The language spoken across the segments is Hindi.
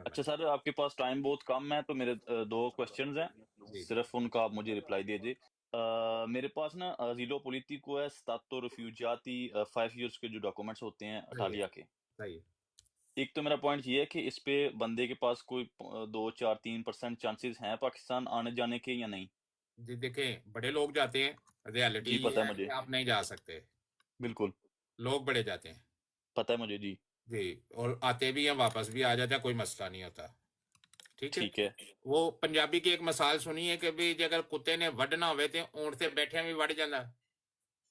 अच्छा सर, आपके पास टाइम बहुत कम है तो मेरे दो क्वेश्चंस हैं, जी सिर्फ उनका आप मुझे रिप्लाई दीजिए। मेरे पास ना अजीलो पॉलिटिको है, स्तातो रिफ्यूजियाती 5 इयर्स के जो डॉक्यूमेंट्स होते हैं सही है। अटालिया के। सही है। एक तो मेरा पॉइंट ये है कि इस पे बंदे के पास कोई 2 4 3% चांसेस हैं पाकिस्तान आने जाने के या नहीं? जी देखें, बड़े लोग जाते हैं, रियलिटी जी ये पता है है कि मुझे। आप नहीं जा सकते। बिल्कुल। लोग बड़े जाते हैं। पता है मुझे जी। जी। और आते भी हैं, वापस भी आ जाते हैं, कोई मसला नहीं होता। ठीक है। ठीक है। वो पंजाबी की एक मिसाल सुनी है कि भी अगर कुत्ते ने वढ़ना होवे तो ऊंट से बैठे भी वढ़ जाता।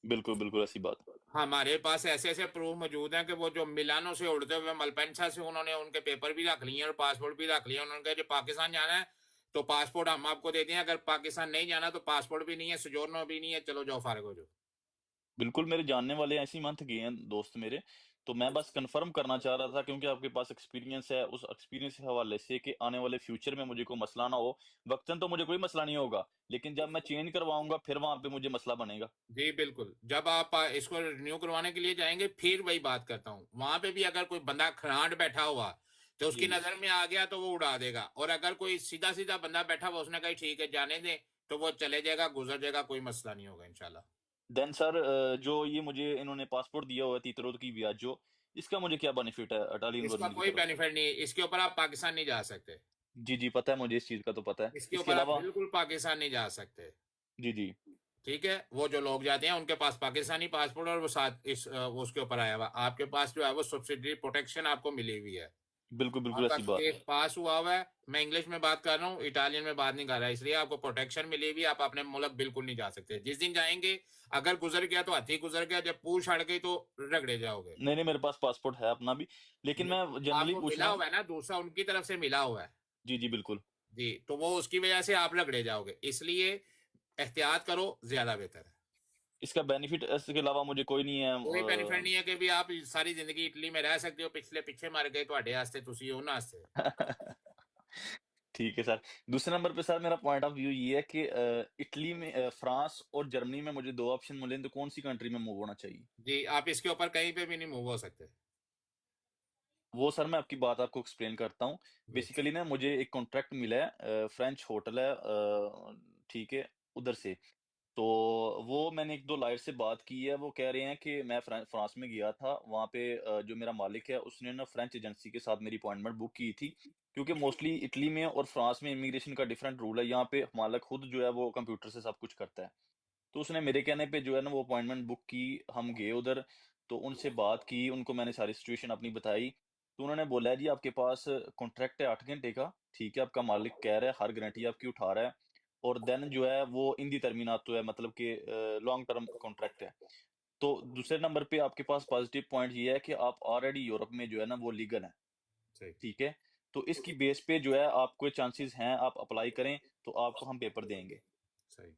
बिल्कुल बिल्कुल ऐसी बात। हमारे पास ऐसे ऐसे प्रूफ मौजूद हैं कि वो जो मिलानों से उड़ते हुए मलपेंसा से उन्होंने उनके पेपर भी रख लिए हैं और पासपोर्ट भी रख लिया। उन्होंने कहा जो पाकिस्तान जाना है तो पासपोर्ट हम आपको देते हैं, अगर पाकिस्तान नहीं जाना तो पासपोर्ट भी नहीं है, सोजोर्नो भी नहीं है, चलो जाओ फारग हो जाओ। बिल्कुल, मेरे जानने वाले ऐसे ही मंथ गए हैं दोस्त मेरे, तो मैं बस कन्फर्म करना चाह रहा था क्योंकि आपके पास एक्सपीरियंस है, उस एक्सपीरियंस के हवाले से कि आने वाले फ्यूचर में मुझे कोई मसला ना हो। वक़्तन तो मुझे कोई मसला नहीं होगा, लेकिन जब मैं चेंज करवाऊँगा फिर वहाँ पे मुझे मसला बनेगा। जी बिल्कुल। जब आप इसको रिन्यू करवाने के लिए जाएंगे फिर वही बात करता हूँ, वहां पे भी अगर कोई बंदा खरांड बैठा हुआ तो जी, उसकी जी। नजर में आ गया तो वो उड़ा देगा, और अगर कोई सीधा सीधा बंदा बैठा हुआ उसने कहा ठीक है जाने दे तो वो चले जाएगा, गुजर जाएगा, कोई मसला नहीं होगा इंशाल्लाह। देन सर जो ये मुझे इन्होंने पासपोर्ट दिया हुआ है तीतरों की वियाजो, इसका मुझे क्या बेनिफिट है इटालियन इसका गवर्नमेंट की कोई तरफ से? बेनिफिट नहीं है, इसके ऊपर आप पाकिस्तान नहीं जा सकते। जी, जी, पता है मुझे इस चीज़ का तो पता है। इसके इसके ऊपर आप अलावा बिल्कुल पाकिस्तान नहीं जा सकते। जी, जी। ठीक है। वो जो लोग जाते हैं उनके पास पाकिस्तानी पासपोर्ट और वो साथ इस वो उसके ऊपर आया हुआ, आपके पास जो है वो सब्सिडी प्रोटेक्शन आपको मिली हुई है। बिल्कुल, बिल्कुल आपका ऐसी बात। केस पास हुआ हुआ है। मैं इंग्लिश में बात कर रहा हूँ, इटालियन में बात नहीं कर रहा, इसलिए आपको प्रोटेक्शन मिली हुई, आप अपने मुल्क बिल्कुल नहीं जा सकते। जिस दिन जाएंगे अगर गुजर गया तो हाथी गुजर गया, जब पूछ अड़ गई तो रगड़े जाओगे। नहीं, नहीं मेरे पास पासपोर्ट है अपना भी, लेकिन नहीं, मैं जनरली आपको पूछ मिला रहा हूँ। हुआ है ना, दूसरा उनकी तरफ से मिला हुआ है। जी, जी, बिल्कुल। जी, तो वो उसकी वजह से आप रगड़े जाओगे, इसलिए एहतियात करो, ज्यादा बेहतर है। इसका बेनिफिट इसके अलावा मुझे कोई नहीं है कोई बेनिफिट नहीं है कि भी आप सारी जिंदगी इटली में रह सकते हो, पिछले पीछे मर गए ਤੁਹਾਡੇ वास्ते, ਤੁਸੀਂ ਉਹਨਾਂ वास्ते। ठीक है सर। दूसरे नंबर पे सर मेरा पॉइंट ऑफ व्यू ये है कि इटली में फ्रांस और जर्मनी में मुझे 2 ऑप्शन मिले तो कौन-सी कंट्री में मूव होना चाहिए? जी, आप इसके ऊपर कहीं पे भी नहीं मूव हो सकते। वो सर मैं आपकी बात आपको एक्सप्लेन करता हूँ। जी। बेसिकली ना मुझे एक कॉन्ट्रैक्ट मिला है फ्रेंच होटल है ठीक है, उधर से। तो वो मैंने 1-2 लॉयर से बात की है, वो कह रहे हैं कि मैं फ्रांस में गया था, वहाँ पे जो मेरा मालिक है उसने ना फ्रेंच एजेंसी के साथ मेरी अपॉइंटमेंट बुक की थी। क्योंकि मोस्टली इटली में और फ्रांस में इमिग्रेशन का डिफरेंट रूल है, यहाँ पे मालिक खुद जो है वो कंप्यूटर से सब कुछ करता है। तो उसने मेरे कहने पे जो है ना वो अपॉइंटमेंट बुक की, हम गए उधर, तो उनसे बात की, उनको मैंने सारी सिचुएशन अपनी बताई। तो उन्होंने बोला है जी आपके पास कॉन्ट्रैक्ट है 8 घंटे का, ठीक है, आपका मालिक कह रहा है हर गारंटी आपकी उठा रहा है और देन जो है वो इंदी टर्मिनातो है मतलब कि लॉन्ग टर्म कॉन्ट्रैक्ट है। तो दूसरे नंबर पे आपके पास पॉजिटिव पॉइंट ये है कि आप ऑलरेडी यूरोप में जो है ना वो लीगल हैं, सही। ठीक है? तो इसकी बेस पे जो है आपको चांसेस हैं, आप अप्लाई करें, तो आपको हम पेपर देंगे। सही।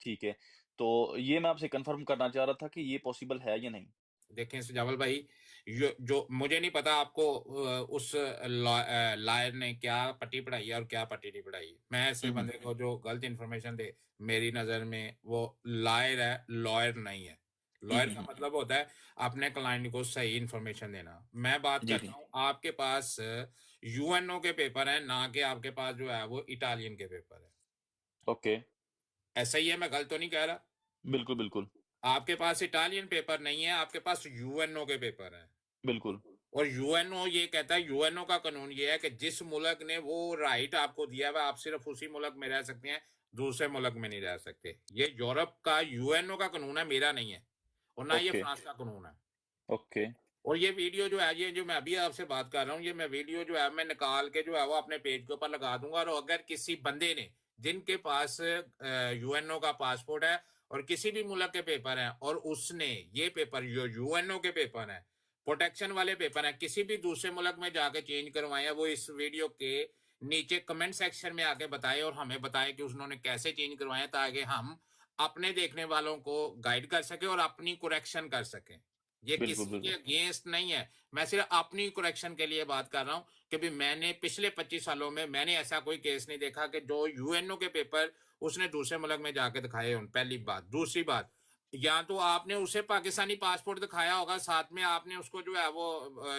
ठीक है। तो ये मैं आपसे कन्फर्म करना चाह रहा था कि ये पॉसिबल है या नहीं? देखें सुजावल भाई, जो मुझे नहीं पता आपको उस लायर ने क्या पट्टी पढ़ाई है और क्या पट्टी नहीं पढ़ाई। मैं ऐसे हुँ, हुँ। बंदे को जो गलत इन्फॉर्मेशन दे, मेरी नज़र में वो लायर है, लॉयर नहीं है। हुँ, लॉयर हुँ, का हुँ। मतलब होता है अपने क्लाइंट को सही इन्फॉर्मेशन देना। मैं बात जी, करता जी। हूँ आपके पास यूएनओ के पेपर है, ना कि आपके पास जो है वो इटालियन के पेपर है। ओके। ऐसा ही है, मैं गलत तो नहीं कह रहा। बिल्कुल, बिल्कुल। आपके पास इटालियन पेपर नहीं है, आपके पास यूएनओ के पेपर है। बिल्कुल। और यूएनओ ये कहता है, यूएनओ का कानून ये है कि जिस मुल्क ने वो राइट आपको दिया हुआ आप सिर्फ उसी मुल्क में रह सकते हैं, दूसरे मुल्क में नहीं रह सकते। ये यूरोप का यूएनओ का कानून है, मेरा नहीं है, और ना ये ओके, फ्रांस का कानून है। ओके। और ये वीडियो जो है, ये जो मैं अभी आपसे बात कर रहा हूँ, ये मैं वीडियो जो है मैं निकाल के जो है वो अपने पेज के ऊपर लगा दूंगा। और अगर किसी बंदे ने, जिनके पास यूएनओ का पासपोर्ट है और किसी भी मुल्क के पेपर हैं, और उसने ये पेपर जो यूएनओ के पेपर हैं, प्रोटेक्शन वाले पेपर हैं, किसी भी दूसरे मुल्क में जाके चेंज करवाए हैं, वो इस वीडियो के नीचे कमेंट सेक्शन में आके बताए और हमें बताए कि उन्होंने कैसे चेंज करवाए, ताकि हम अपने देखने वालों को गाइड कर सके और अपनी कुरेक्शन कर सकें। ये बिल्कुल, किसी के बिल्कुल। अगेंस्ट नहीं है, मैं सिर्फ अपनी करेक्शन के लिए बात कर रहा हूं कि भी मैंने पिछले 25 सालों में मैंने ऐसा कोई केस नहीं देखा कि जो यूएनओ के पेपर उसने दूसरे मुल्क में जाके दिखाए हों। पहली बात। दूसरी बात, या तो आपने उसे पाकिस्तानी पासपोर्ट दिखाया होगा, साथ में आपने उसको जो है वो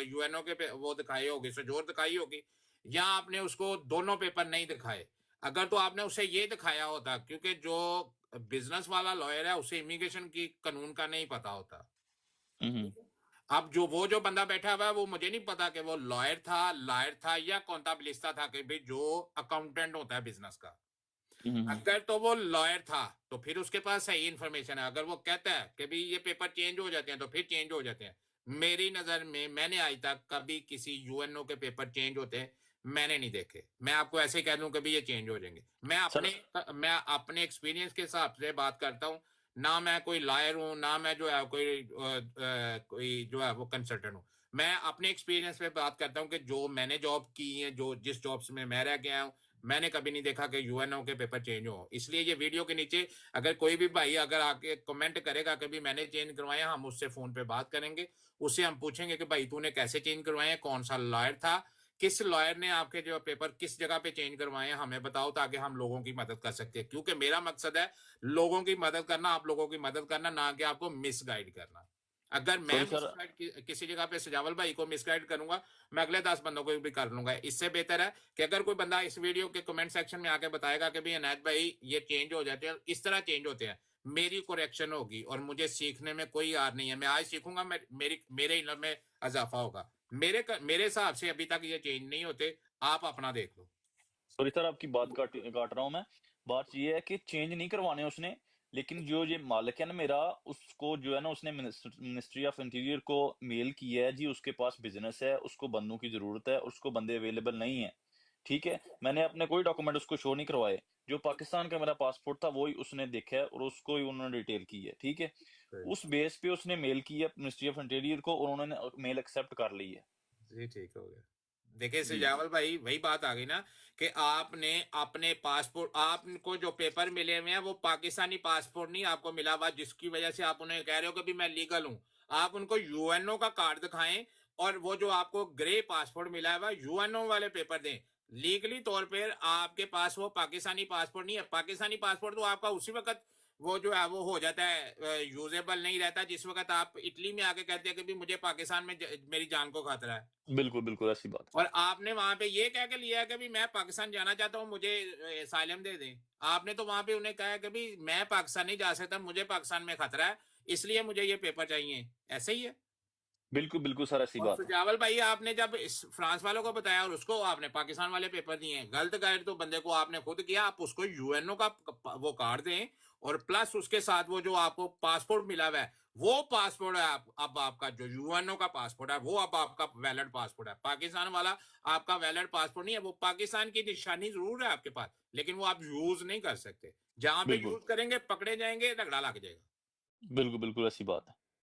यूएनओ के वो दिखाई होगी, सजोर दिखाई होगी, या आपने उसको दोनों पेपर नहीं दिखाए। अगर तो आपने उसे ये दिखाया होता, क्योंकि जो बिजनेस वाला लॉयर है उसे इमिग्रेशन की कानून का नहीं पता होता। हम्म। अब जो बंदा बैठा हुआ है वो मुझे नहीं पता कि वो लॉयर था या कॉन्टाबिलिस्टा था, कि भाई जो अकाउंटेंट होता है बिजनेस का। हम्म। अगर तो वो लॉयर था तो फिर उसके पास सही इंफॉर्मेशन है। अगर वो कहता है कि भाई ये पेपर चेंज हो जाते हैं तो फिर चेंज हो जाते हैं। मेरी नजर में मैंने आज तक कभी किसी यूएनओ के पेपर चेंज होते हैं मैंने नहीं देखे। मैं आपको ऐसे ही कह दूं कि भाई ये चेंज हो जाएंगे। सर। मैं अपने एक्सपीरियंस के हिसाब से बात करता हूँ। ना मैं कोई लॉयर हूँ, ना मैं जो है कोई जो है वो कंसल्टेंट हूँ। मैं अपने एक्सपीरियंस पे बात करता हूँ कि जो मैंने जॉब की है, जो जिस जॉब्स में मैं रह गया हूँ, मैंने कभी नहीं देखा कि यूएनओ के पेपर चेंज हो। इसलिए ये वीडियो के नीचे अगर कोई भी भाई अगर आके कमेंट करेगा कि भी मैंने चेंज करवाए, हम उससे फोन पे बात करेंगे। उससे हम पूछेंगे कि भाई तूने कैसे चेंज करवाए हैं, कौन सा लॉयर था, किस लॉयर ने आपके जो पेपर किस जगह पे चेंज करवाए हैं, हमें बताओ, ताकि हम लोगों की मदद कर सकते हैं। क्योंकि मेरा मकसद है लोगों की मदद करना, आप लोगों की मदद करना, ना कि आपको मिसगाइड करना। अगर मैं सॉरी सर। मिसगाइड किसी जगह पे सजावल भाई को मिसगाइड करूंगा, मैं अगले 10 बंदों को भी कर लूंगा। इससे बेहतर है कि अगर कोई बंदा इस वीडियो के कमेंट सेक्शन में आके बताएगा कि भाई अनायत भाई ये चेंज हो जाते हैं, इस तरह चेंज होते हैं, मेरी करेक्शन होगी और मुझे सीखने में कोई यार नहीं है। मैं आज सीखूंगा, मेरे इल्म में इजाफा होगा। मेरे हिसाब से अभी तक ये चेंज नहीं होते। आप अपना देख लो। सॉरी सर, आपकी बात काट रहा हूँ मैं। बात ये है कि चेंज नहीं करवाने उसने, लेकिन जो ये मालिक है ना मेरा, उसको जो है ना उसने मिनिस्ट्री ऑफ इंटीरियर को मेल किया है जी, उसके पास बिजनेस है, उसको बंदों की जरूरत है, उसको बंदे अवेलेबल नहीं है। ठीक है, मैंने अपने कोई डॉक्यूमेंट उसको शो नहीं करवाए। जो पाकिस्तान का मेरा पासपोर्ट था वही उसने देखा है और उसको ही उन्होंने डिटेल की है। ठीक है, उस बेस पे उसने मेल की है मिनिस्ट्री ऑफ इंटीरियर को और उन्होंने मेल एक्सेप्ट कर ली है। जी ठीक हो गया। देखिए जी। सजावल भाई, वही बात आ गई ना कि आपने अपने पासपोर्ट, आपको जो पेपर मिले हुए हैं वो पाकिस्तानी पासपोर्ट नहीं आपको मिला हुआ, जिसकी वजह से आप उन्हें कह रहे हो कि भी मैं लीगल हूं। आप उनको यूएनओ का कार्ड दिखाएं और वो जो आपको ग्रे पासपोर्ट मिला है वह यूएनओ वाले पेपर दें। लीगली तौर पर आपके पास वो पाकिस्तानी पासपोर्ट नहीं है। पाकिस्तानी पासपोर्ट तो आपका उसी वक्त वो जो है वो हो जाता है, यूजेबल नहीं रहता, जिस वक्त आप इटली में आके कहते हैं कि भी मुझे पाकिस्तान में मेरी जान को खतरा है। बिल्कुल बिल्कुल ऐसी बात। और आपने वहां पे ये कह के लिया है कि भी मैं पाकिस्तान जाना चाहता हूं, मुझे असाइलम दे दें। आपने तो वहां पे उन्हें कहा है कि भी मैं पाकिस्तान नहीं जा सकता, मुझे पाकिस्तान में खतरा है, इसलिए मुझे ये पेपर चाहिए। ऐसे ही है। बिल्कुल बिल्कुल सर, ऐसी और बात है। सुजावल भाई, आपने जब इस फ्रांस वालों को बताया और उसको आपने पाकिस्तान वाले पेपर दिए हैं, गलत गाइड तो बंदे को आपने खुद किया। आप उसको यूएनओ का वो कार्ड दें और प्लस उसके साथ वो जो आपको पासपोर्ट मिला हुआ है, वो पासपोर्ट है अब आपका जो यूएनओ का पासपोर्ट है वो अब आपका वैलिड पासपोर्ट है। पाकिस्तान वाला आपका वैलिड पासपोर्ट नहीं है। वो पाकिस्तान की निशानी जरूर है आपके पास, लेकिन वो आप यूज नहीं कर सकते। जहां पे बिल्कुल यूज करेंगे पकड़े जाएंगे, झगड़ा लग जाएगा। बिल्कुल बिल्कुल ऐसी बात है।